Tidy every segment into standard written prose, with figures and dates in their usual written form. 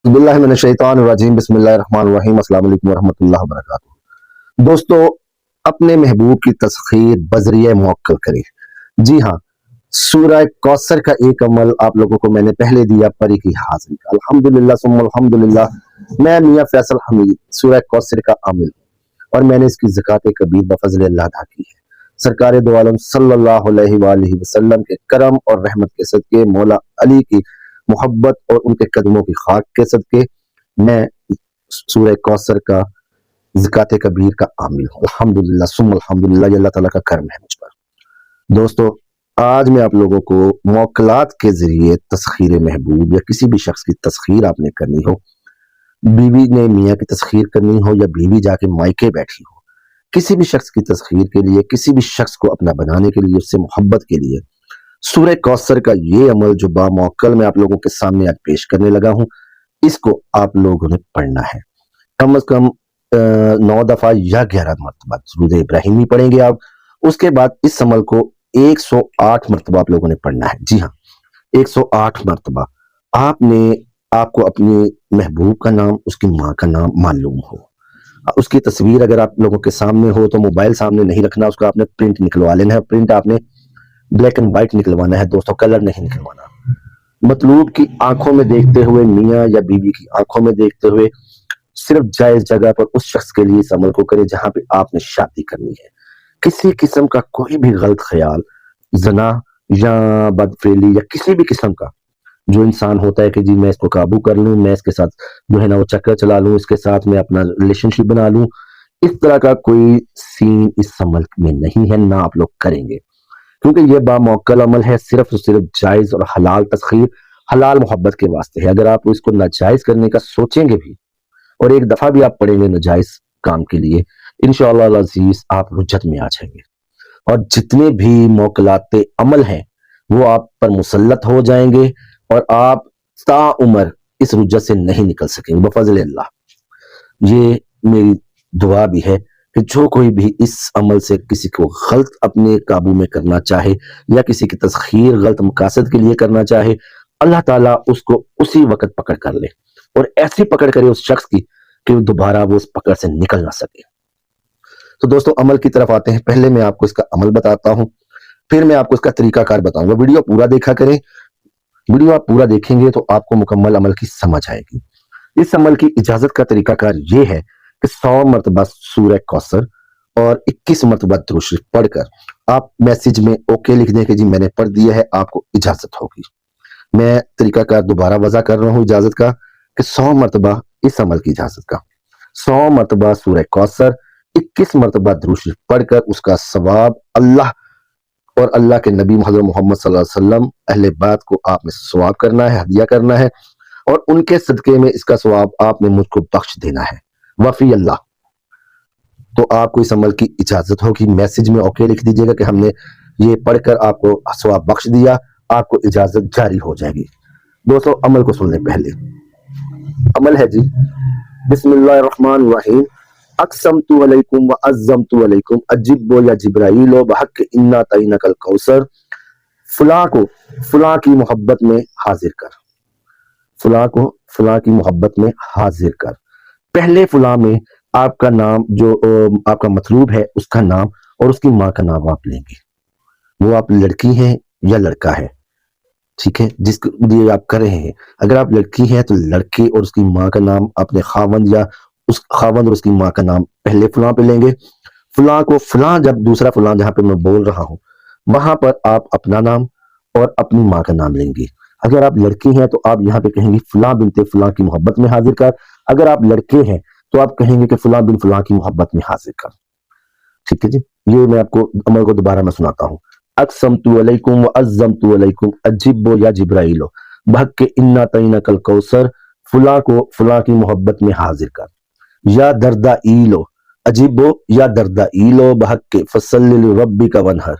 बिस्मिल्लाहिर्रहमानिर्रहीम बिस्मिल्लाहिर्रहमानिर्रहीम अस्सलाम वालेकुम रहमतुल्लाहि व बरकातुहू। दोस्तों, अपने महबूब की तस्खीर बजरिए मुवक्कल करें। जी हाँ, सूरह कौसर का एक अमल आप लोगों को मैंने पहले दिया, परी की हाजिरी का। अल्हम्दुलिल्लाह सुम्मा अल्हम्दुलिल्लाह। मैं मियां फैसल हमीद सूरह कौसर का आमिल हूँ और मैंने इसकी ज़कात कबीर बफज़ल अल्लाह अदा की है। सरकार दो आलम सल्लल्लाहु अलैहि वसल्लम के करम और रहमत के सदके, मौला अली की मोहब्बत और उनके कदमों की खाक के सदके मैं सूरह कौसर का ज़कात कबीर का आमिल हूँ। अल्हम्दुलिल्लाह सुम्मा अल्हम्दुलिल्लाह, ये अल्लाह ताला का करम है मुझ पर। दोस्तों, आज मैं आप लोगों को मौकलात के जरिए तस्खीर महबूब या किसी भी शख्स की तस्खीर आपने करनी हो, बीवी ने मियाँ की तस्खीर करनी हो या बीवी जाके मायके बैठी हो, किसी भी शख्स की तस्खीर के लिए, किसी भी शख्स को अपना बनाने के लिए, उससे मोहब्बत के लिए सूरह कौसर का ये अमल जो बामौक्कल मैं आप लोगों के सामने आज पेश करने लगा हूँ, इसको आप लोगों ने पढ़ना है। कम से कम 9 दफा या 11 मरतबा दुरूद इब्राहिमी पढ़ेंगे आप। उसके बाद इस अमल को 108 मरतबा आप लोगों ने पढ़ना है। जी हाँ, 108 मरतबा। आपको अपने महबूब का नाम, उसकी माँ का नाम मालूम हो, उसकी तस्वीर अगर आप लोगों के सामने हो तो मोबाइल सामने नहीं रखना, उसका आपने प्रिंट निकलवा लेना है। प्रिंट आपने ब्लैक एंड व्हाइट निकलवाना है दोस्तों, कलर नहीं निकलवाना। मतलूब की आंखों में देखते हुए, मियाँ या बीवी की आंखों में देखते हुए, सिर्फ जायज जगह पर उस शख्स के लिए इस अमल को करें जहां पे आपने शादी करनी है। किसी किस्म का कोई भी गलत ख्याल, जना या बदफेली या किसी भी किस्म का जो इंसान होता है कि जी मैं इसको काबू कर लूं, मैं इसके साथ जो है ना वो चक्कर चला लूं, इसके साथ मैं अपना रिलेशनशिप बना लूं, इस तरह का कोई सीन इस अमल में नहीं है, ना आप लोग करेंगे। क्योंकि ये बामौक्कल अमल है, सिर्फ और सिर्फ जायज और हलाल तस्खीर, हलाल मोहब्बत के वास्ते है। अगर आप इसको नाजायज करने का सोचेंगे भी और एक दफा भी आप पढ़ेंगे नाजायज काम के लिए, इंशाअल्लाह अज़ीज आप रुज्जत में आ जाएंगे और जितने भी मौकलाते अमल हैं वो आप पर मुसल्लत हो जाएंगे और आप ताउम्र इस रुज्जत से नहीं निकल सकेंगे बफज़ल अल्लाह। ये मेरी दुआ भी है कि जो कोई भी इस अमल से किसी को गलत अपने काबू में करना चाहे या किसी की तस्खीर गलत मकासद के लिए करना चाहे, अल्लाह ताला उसको उसी वक्त पकड़ कर ले और ऐसी पकड़ करे उस शख्स की कि दोबारा वो उस पकड़ से निकल ना सके। तो दोस्तों, अमल की तरफ आते हैं। पहले मैं आपको इसका अमल बताता हूँ, फिर मैं आपको इसका तरीकाकार बताऊंगा। वीडियो पूरा देखा करें, वीडियो आप पूरा देखेंगे तो आपको मुकम्मल अमल की समझ आएगी। इस अमल की इजाजत का तरीकाकार ये है कि 100 मरतबा सूरह कौसर और 21 मरतबा दुरूद शरीफ पढ़कर आप मैसेज में ओके लिख दें कि जी मैंने पढ़ दिया है, आपको इजाजत होगी। मैं तरीकाकार दोबारा वजह कर रहा हूँ इजाजत का कि 100 मरतबा इस अमल की इजाजत का, 100 मरतबा सूरह कौसर, 21 मरतबा दुरूद शरीफ पढ़कर उसका सवाब अल्लाह और अल्लाह के नबी हज़रत मोहम्मद सल्लल्लाहु अलैहि वसल्लम अहले बैत को आपने सवाब करना है, हदिया करना है और उनके सदके में इसका सवाब आपने मुझको बख्श देना है वफी अल्लाह। तो आपको इस अमल की इजाजत होगी। मैसेज में ओके लिख दीजिएगा कि हमने ये पढ़कर आपको सवाब बख्श दिया, आपको इजाजत जारी हो जाएगी। दोस्तों, अमल को सुनने पहले अमल है जी, बिस्मिल्लाहिर्रहमानिर्रहीम। अक़समतु अलैकुम व अज़्ज़मतु अलैकुम अजिब्बो या जिब्राइलो बहक़ इन्ना तईनकल कौसर। फलां को फलां की मोहब्बत में हाजिर कर, फलां को फलां की मोहब्बत में हाजिर कर। पहले फलां में आपका नाम, जो आपका मतलूब है उसका नाम और उसकी माँ का नाम आप लेंगे। वो आप लड़की हैं या लड़का है, ठीक है, जिसके लिए आप कर रहे हैं। अगर आप लड़की हैं तो लड़के और उसकी माँ का नाम अपने खावंद या उस खावंद और उसकी माँ का नाम पहले फलां पे लेंगे। फलां को फलां, जब दूसरा फलां जहां पे मैं बोल रहा हूं वहां पर आप अपना नाम और अपनी माँ का नाम लेंगे। अगर आप लड़की हैं तो आप यहाँ पे कहेंगे फलां बिनते फलां की मोहब्बत में हाजिर कर। अगर आप लड़के हैं तो आप कहेंगे कि फलां बिन फलां की मोहब्बत में हाजिर कर। ठीक है जी, ये मैं आपको अमल को दोबारा मैं सुनाता हूँ। अक़समतु अलैकुम व अज़्ज़मतु अलैकुम अजिब्बो या जिब्राइलो बहक़ इन्ना तईनकल कौसर। फलां को फलां की मोहब्बत में हाजिर कर। या दर्दा ईलो अजिब्बो या दर्दा ईलो बहक़ फसल्लि लिरब्बिका वन्हर।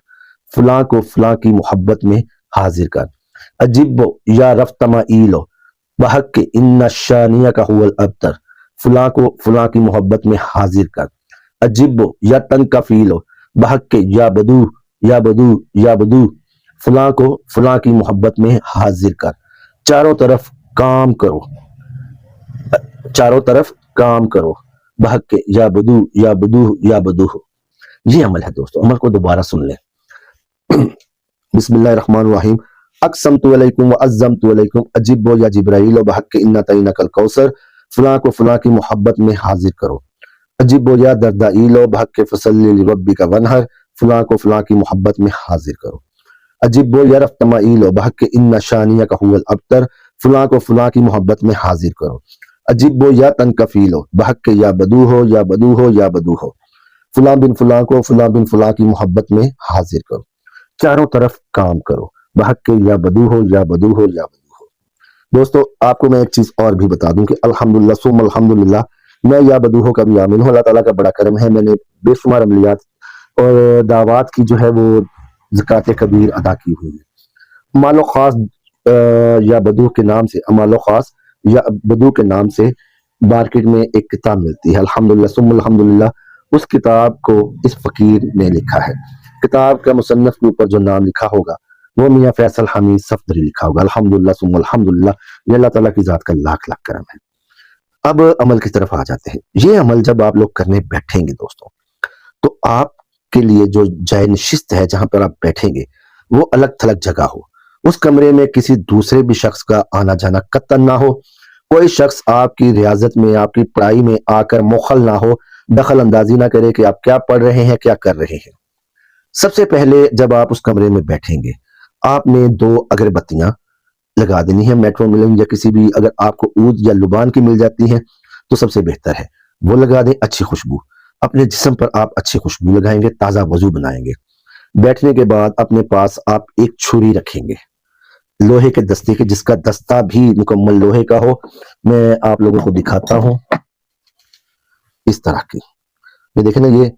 फलां को फलां की मोहब्बत में हाजिर कर। अजिब्बो या रफ्तमा ईलो बहक़ इन्ना शानियका हुवल अब्तर। फलां को फलां की मोहब्बत में हाजिर कर। अजिब्बो या तनकफीलो बहक़ या बदू या बदू या बदू। फलां को फलां की मोहब्बत में हाजिर कर। चारों तरफ काम करो, चारों तरफ काम करो बहक के या बदू। ये अमल है दोस्तों, अमल को दोबारा सुन लें। बिस्मिल्लाहिर्रहमानिर्रहीम। अक़समतु अलैकुम व अज़्ज़मतु अलैकुम अजीबो या जिब्राईल बहक के इन्ना तईनकल कौसर, फलां को फलां की मोहब्बत में हाजिर करो। अजीबो या दर्दाईलो बहक के फसल्लि लिरब्बिका वनहर, फलां को फलां की मोहब्बत में हाजिर करो। अजीबो या रफ्तमाईलो बहक के इन्ना शानियका हुवल अब्तर, फलां को फलां की मोहब्बत में हाजिर करो। अजीबो या तनकफीलो बहक के या बदू हो, फलां बिन फलां को फलां बिन फलां की मोहब्बत में हाजिर करो। चारों तरफ काम करो बहक के या बदू हो। दोस्तों आपको मैं एक चीज और भी बता दूं कि अल्हम्दुलिल्लाह सुम अल्हम्दुलिल्लाह, मैं या बदू हो का भी आमीन हूं। अल्लाह ताला का बड़ा करम है, मैंने बेशुमार अमलियात और दावत की जो है वो ज़कात कबीर अदा की हुई है। मालो खास या बदू के नाम से, अमालो खास या बदू के नाम से मार्केट में एक किताब मिलती है, अल्हम्दुलिल्लाह सुम अल्हम्दुलिल्लाह। उस किताब को इस फकीर ने लिखा है। किताब का मुसन्नफ के ऊपर जो नाम लिखा होगा वो मियां फैसल हमीद सफदरी लिखा होगा। अल्हम्दुलिल्लाह सुम अल्हम्दुलिल्लाह, ये अल्लाह ताला की जात का लाख लाख करम है। अब अमल की तरफ आ जाते हैं। ये अमल जब आप लोग करने बैठेंगे दोस्तों, तो आपके लिए जो जाय नशिस्त है, जहां पर आप बैठेंगे, वो अलग थलग जगह हो। उस कमरे में किसी दूसरे भी शख्स का आना जाना कतई ना हो। कोई शख्स आपकी रियाजत में, आपकी पढ़ाई में आकर मुखल ना हो, दखल अंदाजी ना करे कि आप क्या पढ़ रहे हैं, क्या कर रहे हैं। सबसे पहले जब आप उस कमरे में बैठेंगे, आपने 2 अगरबत्तियां लगा देनी है। मेट्रो मिलन या किसी भी, अगर आपको ऊद या लुबान की मिल जाती है तो सबसे बेहतर है, वो लगा दें। अच्छी खुशबू, अपने जिस्म पर आप अच्छी खुशबू लगाएंगे, ताज़ा वजू बनाएंगे। बैठने के बाद अपने पास आप एक छुरी रखेंगे, लोहे के दस्ते के, जिसका दस्ता भी मुकम्मल लोहे का हो। मैं आप लोगों को दिखाता हूं, इस तरह की, ये देखें ना, ये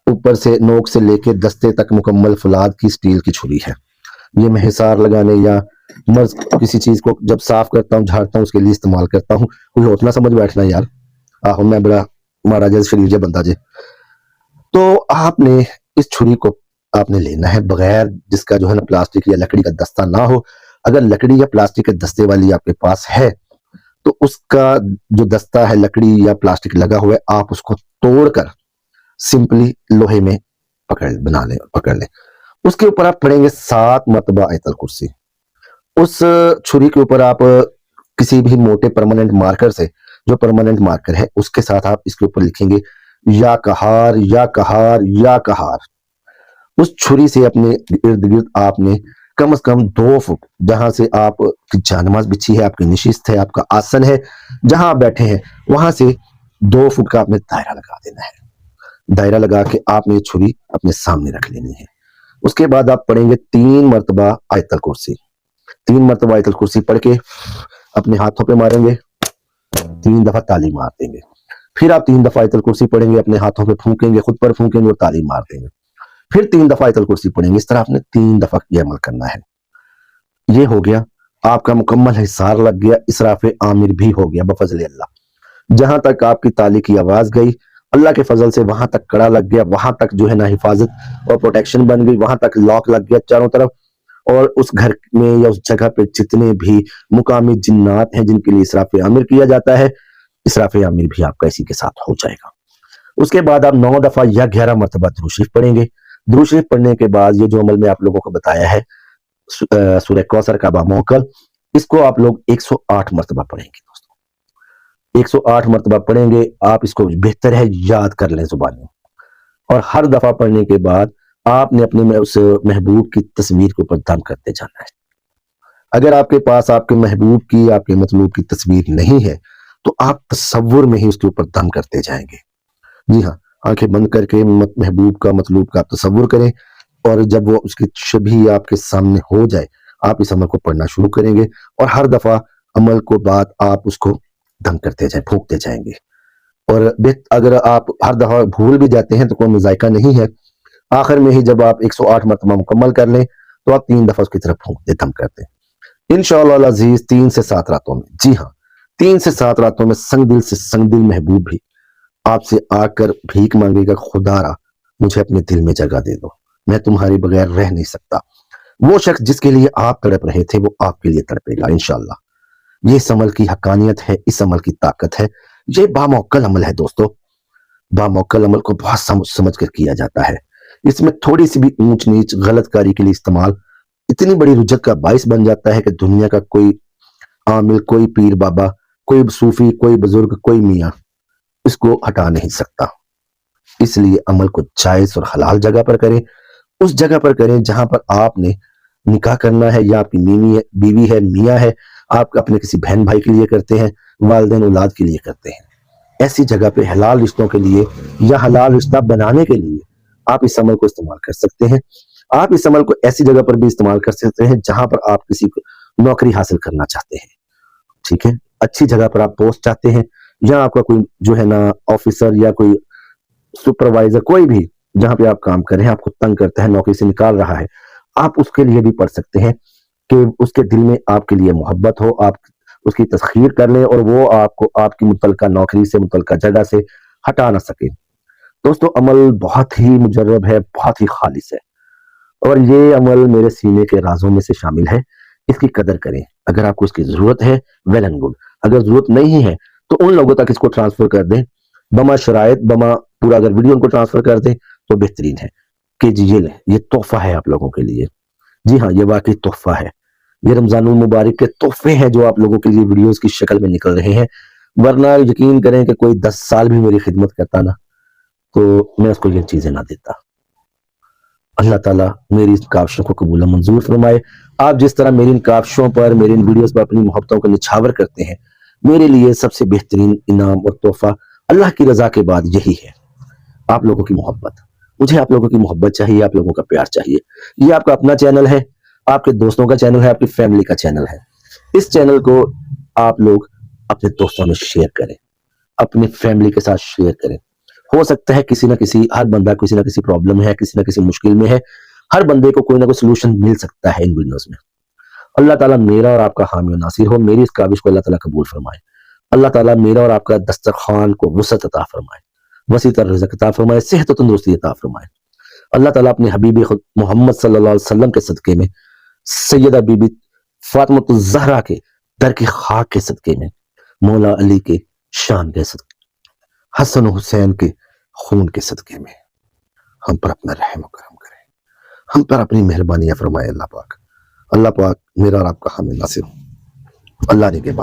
ऊपर से नोक से लेके दस्ते तक मुकम्मल फुलाद की स्टील की छुरी है। ये मैं हिसार लगाने या मर्ज किसी चीज को जब साफ करता हूँ, झाड़ता हूँ, उसके लिए इस्तेमाल करता हूँ। कोई होत ना समझ बैठना यार, आहो मैं बड़ा महाराजा शरीफ बंदा जे। तो आपने इस छुरी को आपने लेना है, बगैर जिसका जो है ना प्लास्टिक या लकड़ी का दस्ता ना हो। अगर लकड़ी या प्लास्टिक के दस्ते वाली आपके पास है तो उसका जो दस्ता है लकड़ी या प्लास्टिक लगा हुआ है, आप उसको तोड़कर सिंपली लोहे में पकड़ लें। उसके ऊपर आप पढ़ेंगे 7 मरतबा आयतल कुर्सी। उस छुरी के ऊपर आप किसी भी मोटे परमानेंट मार्कर से, जो परमानेंट मार्कर है उसके साथ आप इसके ऊपर लिखेंगे या कहार या कहार या कहार। उस छुरी से अपने इर्द गिर्द आपने कम से कम 2 फुट, जहां से आप की जानमाज बिछी है, आपकी निशिस्त है, आपका आसन है, जहां आप बैठे हैं, वहां से 2 फुट का आपने दायरा लगा देना है। दायरा लगा के आपने ये छुरी अपने सामने रख लेनी है। उसके बाद आप पढ़ेंगे 3 मरतबा आयतल कुर्सी। 3 मरतबा आयतल कुर्सी पढ़ के अपने हाथों पे मारेंगे, 3 दफा ताली मार देंगे। फिर आप 3 दफा आयतल कुर्सी पढ़ेंगे, अपने हाथों पे फूंकेंगे, खुद पर फूंकेंगे और ताली मार देंगे। फिर 3 दफा आयतल कुर्सी पढ़ेंगे। इस तरह आपने 3 दफा ये अमल करना है। ये हो गया, आपका मुकम्मल हिसार लग गया, इसराफे आमिर भी हो गया बफजल अल्लाह। जहां तक आपकी ताली की आवाज गई, अल्लाह के फजल से वहां तक कड़ा लग गया, वहां तक जो है ना हिफाजत और प्रोटेक्शन बन गई, वहां तक लॉक लग गया चारों तरफ। और उस घर में या उस जगह पे जितने भी मुकामी जिन्नात हैं जिनके लिए इसराफे आमिर किया जाता है, इसराफे आमिर भी आपका इसी के साथ हो जाएगा। उसके बाद आप 9 दफा या 11 मरतबा दुरूद शरीफ पढ़ेंगे। दुरूद शरीफ पढ़ने के बाद ये जो अमल मैं आप लोगों को बताया है, सूरह कौसर का बामौकल, इसको आप लोग 108 मरतबा पढ़ेंगे दोस्तों। 108 मरतबा पढ़ेंगे आप, इसको बेहतर है याद कर लें जुबानी। और हर दफा पढ़ने के बाद आपने अपने में उस महबूब की तस्वीर के ऊपर दम करते जाना है। अगर आपके पास आपके महबूब की, आपके मतलूब की तस्वीर नहीं है तो आप तसव्वुर में ही उसके ऊपर दम करते जाएंगे। जी हाँ, आंखें बंद करके महबूब का, मतलूब का आप तसव्वुर करें, और जब वो उसकी छवि आपके सामने हो जाए, आप इस अमल को पढ़ना शुरू करेंगे। और हर दफा अमल को बाद आप उसको दम करते जाए, फूंकते जाएंगे। और अगर आप हर दफा भूल भी जाते हैं तो कोई मजायका नहीं है, आखिर में ही जब आप 108 मरतबा मुकम्मल कर लें तो आप 3 दफा उसकी तरफ फूंकते, दम करते हैं इंशाअल्लाह अज़ीज। 3 से 7 रातों में, जी हाँ 3 से 7 रातों में संग दिल से संग दिल महबूब भी आपसे आकर भीख मांगेगा, खुदारा मुझे अपने दिल में जगह दे दो, मैं तुम्हारे बगैर रह नहीं सकता। वो शख्स जिसके लिए आप तड़प रहे थे वो आपके लिए तड़पेगा इंशाअल्लाह। ये इस अमल की हकानियत है, इस अमल की ताकत है। یہ बामौक्कल अमल है दोस्तों। बामौक्कल अमल को बहुत समझ समझ कर किया जाता है। इसमें थोड़ी सी भी ऊंच नीच गलतकारी के लिए इस्तेमाल इतनी बड़ी रुजत का बाइस बन जाता है कि दुनिया का कोई आमिल, कोई पीर बाबा, कोई सूफी, कोई बुजुर्ग, कोई मियाँ इसको हटा नहीं सकता। इसलिए अमल को जायज और हलाल जगह पर करें, उस जगह पर करें जहां पर आपने निकाह करना है, या आपकी बीवी है, मियाँ है, आप अपने किसी बहन भाई के लिए करते हैं, वालिदैन औलाद के लिए करते हैं। ऐसी जगह पे हलाल रिश्तों के लिए या हलाल रिश्ता बनाने के लिए आप इस अमल को इस्तेमाल कर सकते हैं। आप इस अमल को ऐसी जगह पर भी इस्तेमाल कर सकते हैं जहां पर आप किसी को नौकरी हासिल करना चाहते हैं, ठीक है, अच्छी जगह पर आप पोस्ट चाहते हैं, या आपका कोई जो है ना ऑफिसर या कोई सुपरवाइजर, कोई भी जहां पे आप काम कर रहे हैं आपको तंग करता है, नौकरी से निकाल रहा है, आप उसके लिए भी पढ़ सकते हैं कि उसके दिल में आपके लिए मोहब्बत हो, आप उसकी तस्खीर कर लें और वो आपको आपकी मुतलका नौकरी से, मुतलका जगह से हटा ना सके। दोस्तों अमल बहुत ही मुजर्रब है, बहुत ही खालिस है, और ये अमल मेरे सीने के राजों में से शामिल है। इसकी कदर करें। अगर आपको इसकी जरूरत है वेल एंड गुड, अगर जरूरत नहीं है तो उन लोगों तक इसको ट्रांसफर कर दें बमा शरायत, बमा पूरा अगर वीडियो उनको ट्रांसफर कर दें तो बेहतरीन है कि जी ये ले, ये तोहफा है आप लोगों के लिए। जी हाँ, ये वाकई तोहफा है। ये रमजानुल मुबारक के तोहफे हैं जो आप लोगों के लिए वीडियोस की शक्ल में निकल रहे हैं, वरना यकीन करें कि कोई 10 साल भी मेरी खिदमत करता ना तो मैं उसको ये चीजें ना देता। अल्लाह ताला मेरी इस काविशों को कबूल मंजूर फरमाए। आप जिस तरह मेरी इन काविशों पर, मेरी इन वीडियोस पर अपनी मोहब्बतों का निछावर करते हैं, मेरे लिए सबसे बेहतरीन इनाम और तोहफा अल्लाह की रजा के बाद यही है, आप लोगों की मोहब्बत। मुझे आप लोगों की मोहब्बत चाहिए, आप लोगों का प्यार चाहिए। ये आपका अपना चैनल है, आपके दोस्तों का चैनल है, आपकी फैमिली का चैनल है। इस चैनल को आप लोग अपने दोस्तों में शेयर करें, अपनी फैमिली के साथ शेयर करें। हो सकता है किसी ना किसी, हर बंदा किसी ना किसी प्रॉब्लम में है, किसी ना किसी मुश्किल में है, हर बंदे को कोई ना कोई सोल्यूशन मिल सकता है इन वीडियोस में। अल्लाह ताला मेरा और आपका हामी और नासिर हो। मेरी इस काविश को अल्लाह ताला कबूल फरमाए। अल्लाह ताला मेरा और आपका दस्तरखान को वसअत अता फरमाए, वसी तर रिज़्क़ अता फरमाए, सेहत और तंदुरुस्ती अता फरमाए। अल्लाह ताला अपने हबीब खुद मोहम्मद सल्लल्लाहु अलैहि वसल्लम के सदके में, सैयदा बीबी फातिमा ज़हरा के दर की खाक के सदके में, मौला अली के शान के सदके, हसन हुसैन के खून के सदके में हम पर अपना रहम और करम करें, हम पर अपनी मेहरबानियां फरमाए। अल्लाह पाक मेरा और आपका हामी नासिर हो। अल्लाह ने के बाद